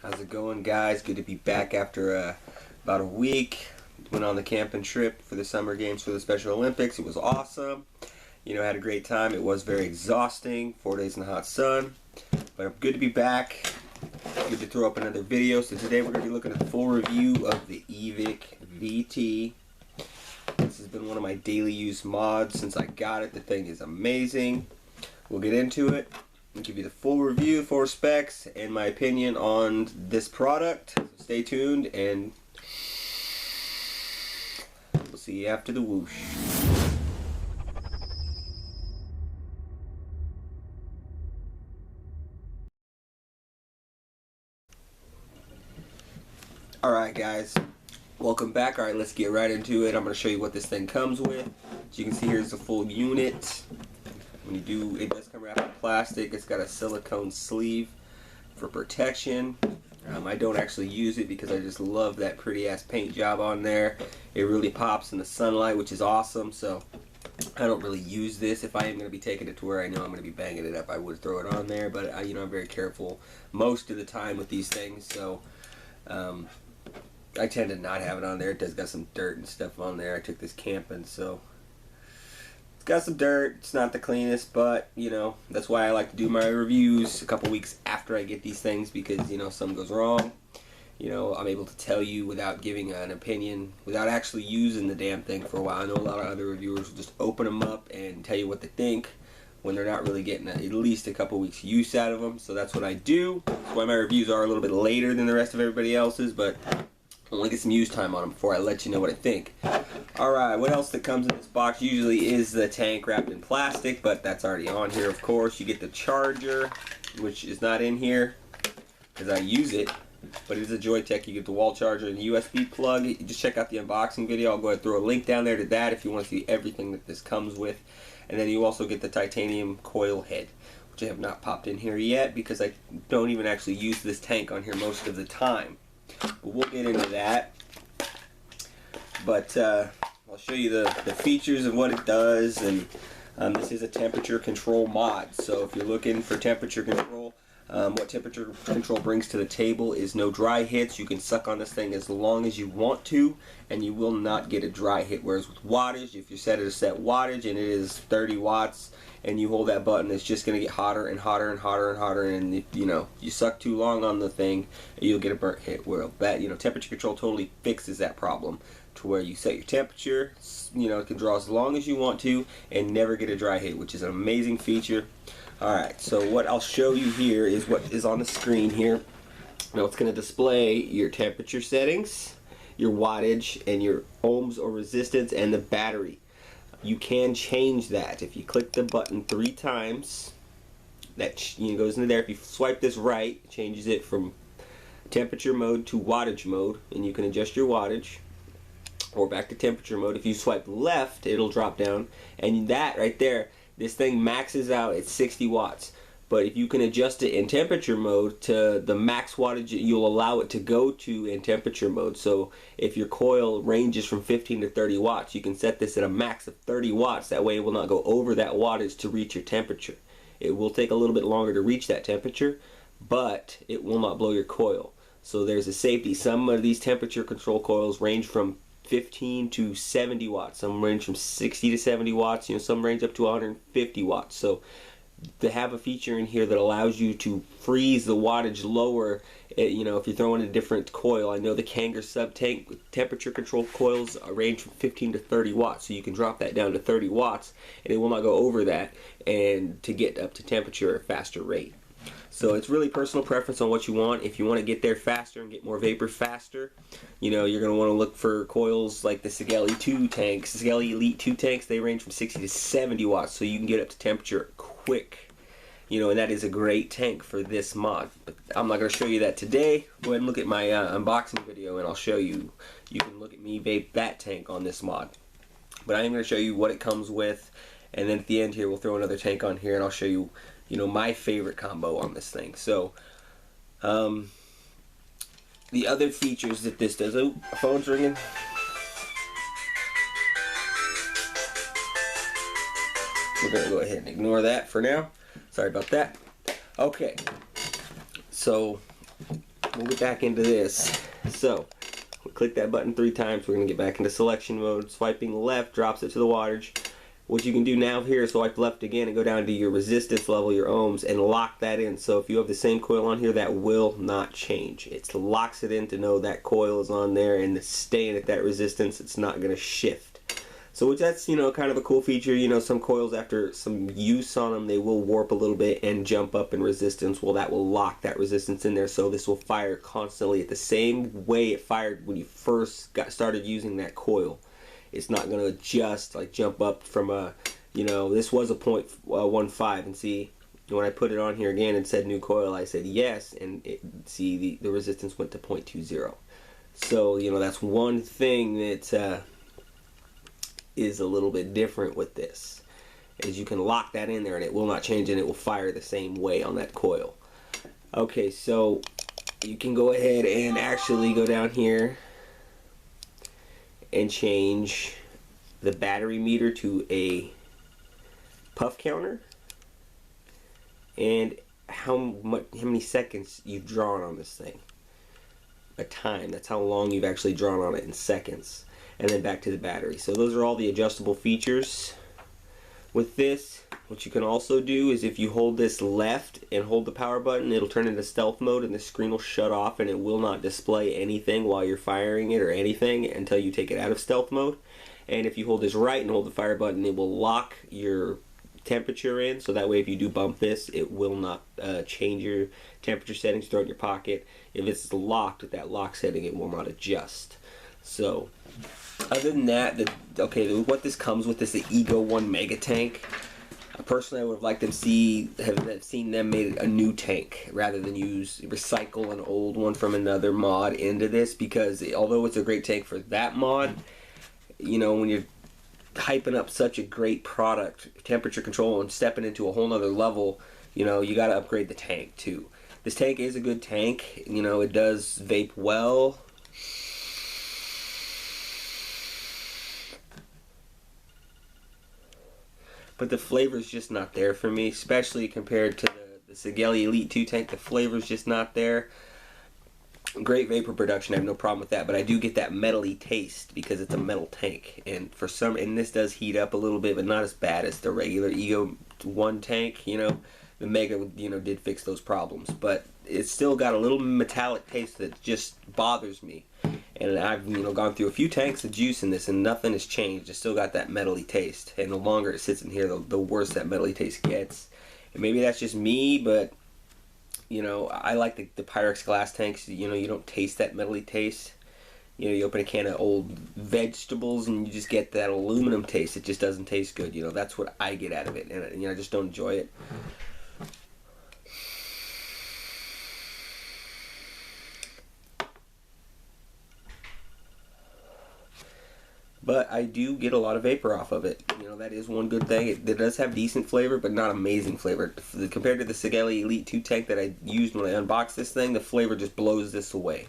How's it going, guys? Good to be back after about a week. Went on the camping trip for the summer games for the Special Olympics. It was awesome. I had a great time. It was very exhausting, 4 days in the hot sun. But I'm good to be back. Good to throw up another video. So today we're going to be looking at the full review of the Evic VT. This has been one of my daily use mods since I got it. The thing is amazing. We'll get into it. I'll give you the full review, full specs, and my opinion on this product. So stay tuned, and we'll see you after the whoosh. Alright, guys. Welcome back. Alright, let's get right into it. I'm going to show you what this thing comes with. As you can see, here's the full unit. It does come wrapped in plastic. It's got a silicone sleeve for protection. I don't actually use it because I just love that pretty ass paint job on there. It really pops in the sunlight, which is awesome. So I don't really use this. If I am going to be taking it to where I know I'm going to be banging it up, I would throw it on there. But I'm very careful most of the time with these things. So I tend to not have it on there. It does got some dirt and stuff on there. I took this camping, so got some dirt. It's not the cleanest, but that's why I like to do my reviews a couple weeks after I get these things, because something goes wrong. I'm able to tell you without giving an opinion, without actually using the damn thing for a while. I know a lot of other reviewers will just open them up and tell you what they think when they're not really getting at least a couple weeks use out of them. So that's what I do. That's why my reviews are a little bit later than the rest of everybody else's, but I want to get some use time on them before I let you know what I think. Alright, what else that comes in this box usually is the tank wrapped in plastic, but that's already on here, of course. You get the charger, which is not in here because I use it, but it is a Joyetech. You get the wall charger and the USB plug. You just check out the unboxing video. I'll go ahead and throw a link down there to that if you want to see everything that this comes with. And then you also get the titanium coil head, which I have not popped in here yet because I don't even actually use this tank on here most of the time. But we'll get into that. But I'll show you the features of what it does, and this is a temperature control mod. So if you're looking for temperature control, what temperature control brings to the table is no dry hits. You can suck on this thing as long as you want to, and you will not get a dry hit. Whereas with wattage, if you set it a set wattage and it is 30 watts, and you hold that button, it's just going to get hotter and hotter and hotter and hotter. And if you suck too long on the thing, you'll get a burnt hit. Well, that temperature control totally fixes that problem to where you set your temperature. It can draw as long as you want to and never get a dry hit, which is an amazing feature. Alright, so what I'll show you here is what is on the screen here. Now it's going to display your temperature settings, your wattage, and your ohms or resistance, and the battery. You can change that. If you click the button 3 times, that goes into there. If you swipe this right, it changes it from temperature mode to wattage mode, and you can adjust your wattage, or back to temperature mode. If you swipe left, it'll drop down, and that right there, this thing maxes out at 60 watts. But if you can adjust it in temperature mode to the max wattage you'll allow it to go to in temperature mode. So if your coil ranges from 15 to 30 watts, you can set this at a max of 30 watts. That way it will not go over that wattage to reach your temperature. It will take a little bit longer to reach that temperature, but it will not blow your coil. So there's a safety. Some of these temperature control coils range from 15 to 70 watts. Some range from 60 to 70 watts. Some range up to 150 watts. So to have a feature in here that allows you to freeze the wattage lower, if you're throwing a different coil. I know the Kanger sub-tank temperature control coils range from 15 to 30 watts, so you can drop that down to 30 watts and it will not go over that, and to get up to temperature at a faster rate. So it's really personal preference on what you want. If you want to get there faster and get more vapor faster, you're going to want to look for coils like the Sigelli 2 tanks. Sigelli Elite 2 tanks, they range from 60 to 70 watts, so you can get up to temperature quick. And that is a great tank for this mod. But I'm not going to show you that today. Go ahead and look at my unboxing video, and I'll show you. You can look at me vape that tank on this mod. But I am going to show you what it comes with, and then at the end here we'll throw another tank on here, and I'll show you my favorite combo on this thing. So the other features that this does. Oh, a phone's ringing. We're going to go ahead and ignore that for now. Sorry about that. Okay, so we'll get back into this. So we'll click that button 3 times. We're going to get back into selection mode. Swiping left drops it to the wattage. What you can do now here is swipe left again and go down to your resistance level, your ohms, and lock that in. So if you have the same coil on here, that will not change. It locks it in to know that coil is on there, and it's staying at that resistance. It's not going to shift. So that's, you know, kind of a cool feature. You know, some coils, after some use on them, they will warp a little bit and jump up in resistance. Well, that will lock that resistance in there, so this will fire constantly at the same way it fired when you first started using that coil. It's not going to adjust, like jump up from a, you know, this was a 0.15, and see, when I put it on here again and said new coil, I said yes, and see the resistance went to 0.20. So, you know, that's one thing that is a little bit different with this, is you can lock that in there and it will not change, and it will fire the same way on that coil. Okay, so you can go ahead and actually go down here and change the battery meter to a puff counter, and how many seconds you've drawn on this thing. A time, that's how long you've actually drawn on it in seconds. And then back to the battery. So those are all the adjustable features with this. What you can also do is, if you hold this left and hold the power button, it'll turn into stealth mode and the screen will shut off and it will not display anything while you're firing it or anything until you take it out of stealth mode. And if you hold this right and hold the fire button, it will lock your temperature in, so that way if you do bump this, it will not change your temperature settings, throw it in your pocket. If it's locked with that lock setting, it will not adjust. So other than that, what this comes with is the Ego 1 Mega Tank. Personally, I would have liked to have seen them made a new tank rather than recycle an old one from another mod into this, because although it's a great tank for that mod, you know, when you're hyping up such a great product, temperature control, and stepping into a whole nother level, you know, you got to upgrade the tank too. This tank is a good tank. You know, it does vape well. But the flavor's just not there for me, especially compared to the Sigelei Elite 2 tank. The flavor's just not there. Great vapor production, I have no problem with that, but I do get that metally taste because it's a metal tank. And this does heat up a little bit, but not as bad as the regular Ego 1 tank. You know, the Mega, you know, did fix those problems, but it's still got a little metallic taste that just bothers me. And I've, you know, gone through a few tanks of juice in this, and nothing has changed. It's still got that metally taste, and the longer it sits in here, the worse that metally taste gets. And maybe that's just me, but you know, I like the Pyrex glass tanks. You know, you don't taste that metally taste. You know, you open a can of old vegetables and you just get that aluminum taste. It just doesn't taste good. You know, that's what I get out of it, and you know, I just don't enjoy it. But I do get a lot of vapor off of it. You know, that is one good thing. It does have decent flavor, but not amazing flavor. Compared to the Sigelei Elite 2 tank that I used when I unboxed this thing, the flavor just blows this away.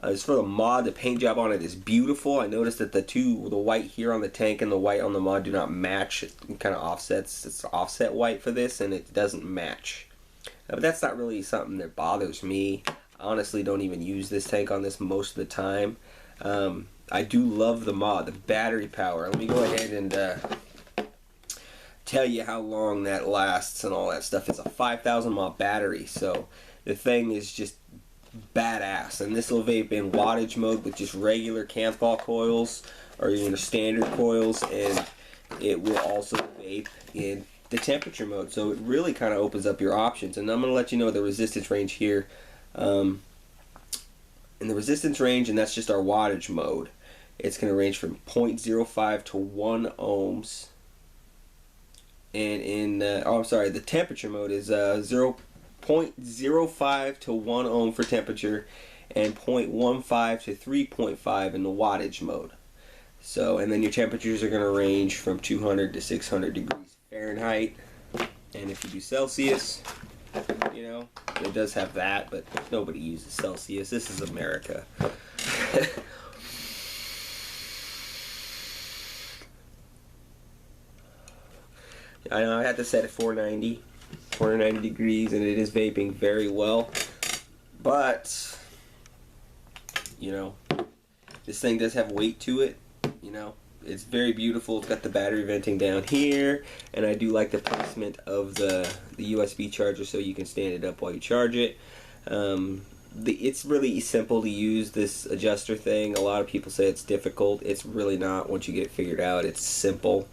As for the mod, the paint job on it is beautiful. I noticed that the white here on the tank and the white on the mod do not match. It kind of offsets. It's offset white for this, and it doesn't match. But that's not really something that bothers me. I honestly don't even use this tank on this most of the time. I do love the mod, the battery power. Let me go ahead and tell you how long that lasts and all that stuff. It's a 5,000 mAh battery, so the thing is just badass. And this will vape in wattage mode with just regular Canthal coils, or you know, standard coils, and it will also vape in the temperature mode. So it really kind of opens up your options. And I'm going to let you know the resistance range here. In the resistance range, and that's just our wattage mode, it's going to range from 0.05 to 1 ohms. And in the temperature mode is 0.05 to 1 ohm for temperature, and 0.15 to 3.5 in the wattage mode. So, and then your temperatures are going to range from 200 to 600 degrees Fahrenheit. And if you do Celsius, you know, it does have that, but nobody uses Celsius. This is America. I know I had to set it 490 degrees, and it is vaping very well. But You know, this thing does have weight to it. You know, it's very beautiful. It's got the battery venting down here, and I do like the placement of the USB charger so you can stand it up while you charge it. It's really simple to use, this adjuster thing. A lot of people say it's difficult. It's really not. Once you get it figured out, it's simple.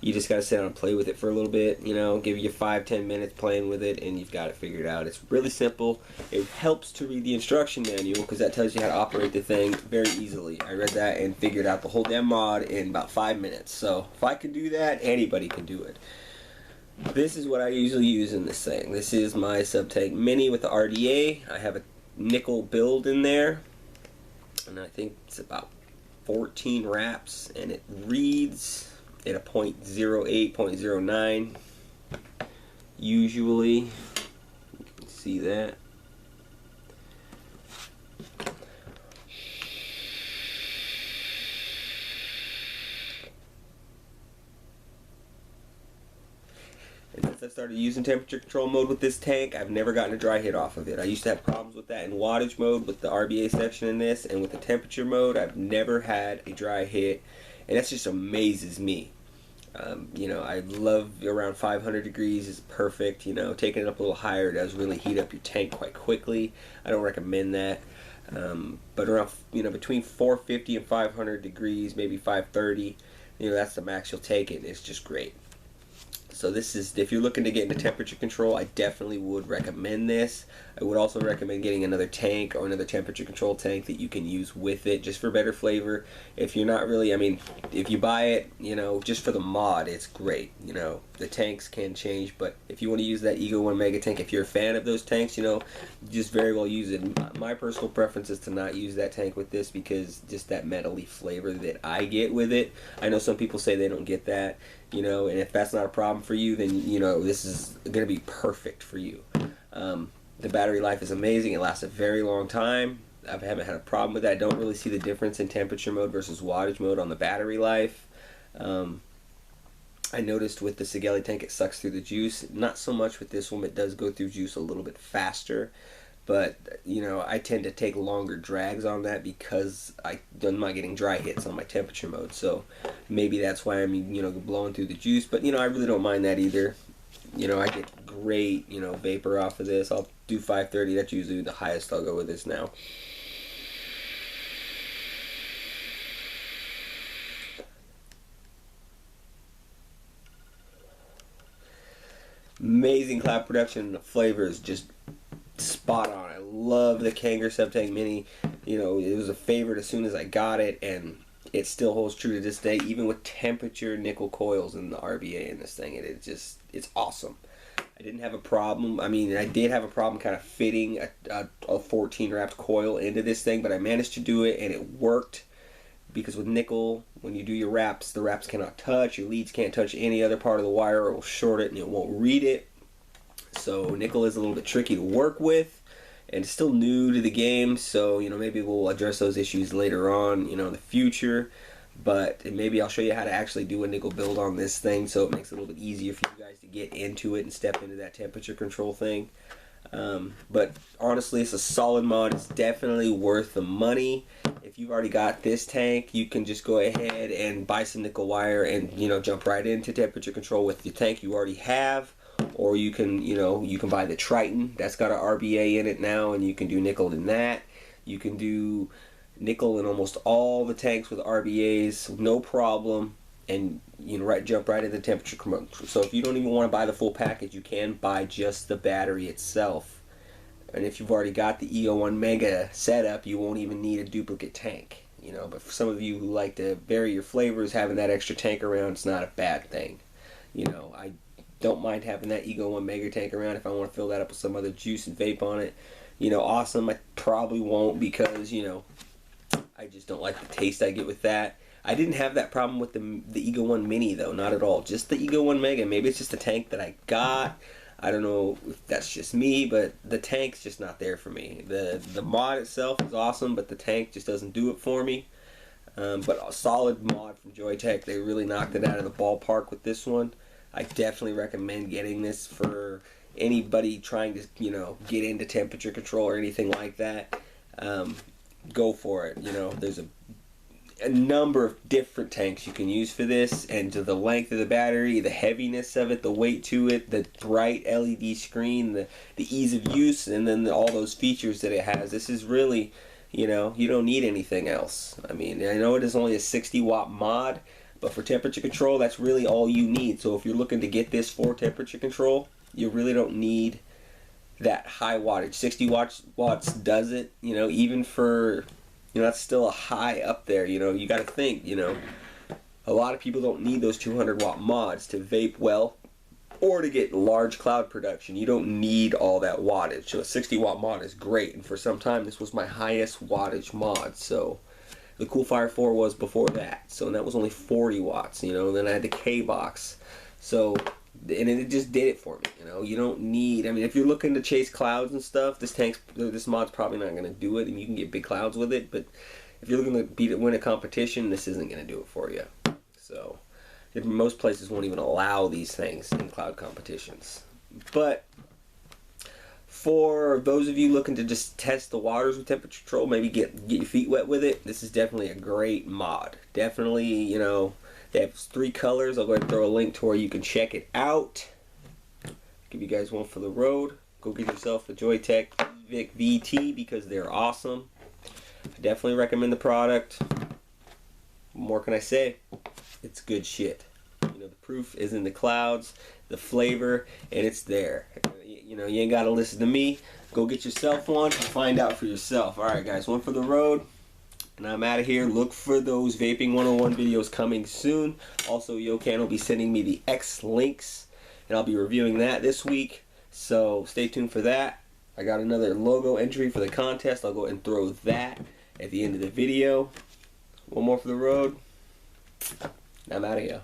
You just got to sit down and play with it for a little bit, you know, give you 5-10 minutes playing with it, and you've got it figured out. It's really simple. It helps to read the instruction manual because that tells you how to operate the thing very easily. I read that and figured out the whole damn mod in about 5 minutes. So if I can do that, anybody can do it. This is what I usually use in this thing. This is my Sub-Tank Mini with the RDA. I have a nickel build in there, and I think it's about 14 wraps, and it reads at a 0.08, 0.09 usually. You can see that. And since I started using temperature control mode with this tank, I've never gotten a dry hit off of it. I used to have problems with that in wattage mode with the RBA section in this, and with the temperature mode, I've never had a dry hit, and that just amazes me. You know, I love around 500 degrees is perfect. You know, taking it up a little higher does really heat up your tank quite quickly. I don't recommend that. But around, you know, between 450 and 500 degrees, maybe 530, you know, that's the max you'll take it, and it's just great. So this is, if you're looking to get into temperature control, I definitely would recommend this. I would also recommend getting another tank or another temperature control tank that you can use with it just for better flavor. If you're not really, I mean, if you buy it, you know, just for the mod, it's great. You know, the tanks can change, but if you want to use that Ego 1 Mega tank, if you're a fan of those tanks, you know, just very well use it. My personal preference is to not use that tank with this because just that metally flavor that I get with it. I know some people say they don't get that. You know, and if that's not a problem for you, then, you know, this is going to be perfect for you. The battery life is amazing. It lasts a very long time. I haven't had a problem with that. I don't really see the difference in temperature mode versus wattage mode on the battery life. I noticed with the Sigelei tank it sucks through the juice. Not so much with this one. It does go through juice a little bit faster. But, you know, I tend to take longer drags on that because I'm not getting dry hits on my temperature mode. So maybe that's why I'm, you know, blowing through the juice. But, you know, I really don't mind that either. You know, I get great, you know, vapor off of this. I'll do 530. That's usually the highest I'll go with this now. Amazing cloud production. The flavor is just spot on. I love the Kanger Sub-Tank Mini. You know, it was a favorite as soon as I got it, and it still holds true to this day, even with temperature nickel coils in the RBA in this thing. It's awesome. I didn't have a problem. I mean, I did have a problem kind of fitting a 14 wrapped coil into this thing, but I managed to do it, and it worked. Because with nickel, when you do your wraps, the wraps cannot touch. Your leads can't touch any other part of the wire, or it will short it and it won't read it. So nickel is a little bit tricky to work with, and it's still new to the game, so, you know, maybe we'll address those issues later on, you know, in the future. But maybe I'll show you how to actually do a nickel build on this thing, so it makes it a little bit easier for you guys to get into it and step into that temperature control thing. But honestly, it's a solid mod. It's definitely worth the money. If you've already got this tank, you can just go ahead and buy some nickel wire and, you know, jump right into temperature control with the tank you already have. Or you can, you know, you can buy the Triton. That's got an RBA in it now, and you can do nickel in that. You can do nickel in almost all the tanks with RBAs, no problem. And you know, jump right into temperature control. So if you don't even want to buy the full package, you can buy just the battery itself. And if you've already got the Ego 1 Mega setup, you won't even need a duplicate tank. You know, but for some of you who like to vary your flavors, having that extra tank around, it's not a bad thing. You know, I don't mind having that Ego 1 Mega tank around if I want to fill that up with some other juice and vape on it. You know, awesome. I probably won't because, you know, I just don't like the taste I get with that. I didn't have that problem with the Ego 1 Mini, though, not at all. Just the Ego 1 Mega. Maybe it's just a tank that I got. I don't know if that's just me, but the tank's just not there for me. The mod itself is awesome, but the tank just doesn't do it for me. But a solid mod from Joyetech. They really knocked it out of the ballpark with this one. I definitely recommend getting this for anybody trying to, you know, get into temperature control or anything like that. go for it. You know, there's a number of different tanks you can use for this, and to the length of the battery, the heaviness of it, the weight to it, the bright LED screen, the ease of use, and then all those features that it has. This is really, you know, you don't need anything else. I mean, I know it is only a 60-watt mod, but for temperature control, that's really all you need. So if you're looking to get this for temperature control, you really don't need that high wattage. 60 watts does it, you know, even for, you know, that's still a high up there. You know, you got to think, you know, a lot of people don't need those 200-watt mods to vape well or to get large cloud production. You don't need all that wattage. So a 60-watt mod is great, and for some time this was my highest wattage mod. So the Coolfire 4 was before that, so that was only 40 watts, you know. And then I had the K-Box, so, and it just did it for me, you know. You don't need, I mean, if you're looking to chase clouds and stuff, this mod's probably not going to do it, and you can get big clouds with it. But if you're looking to win a competition, this isn't going to do it for you. So most places won't even allow these things in cloud competitions. But for those of you looking to just test the waters with temperature control, maybe get your feet wet with it, this is definitely a great mod. Definitely, you know, they have 3 colors. I'll go ahead and throw a link to where you can check it out. Give you guys one for the road. Go get yourself a Joyetech Evic VT because they're awesome. I definitely recommend the product. What more can I say? It's good shit. You know, the proof is in the clouds, the flavor, and it's there. You know, you ain't got to listen to me. Go get yourself one and find out for yourself. Alright guys, one for the road, and I'm out of here. Look for those Vaping 101 videos coming soon. Also, Yocan will be sending me the X links, and I'll be reviewing that this week. So stay tuned for that. I got another logo entry for the contest. I'll go ahead and throw that at the end of the video. One more for the road. I'm out of here.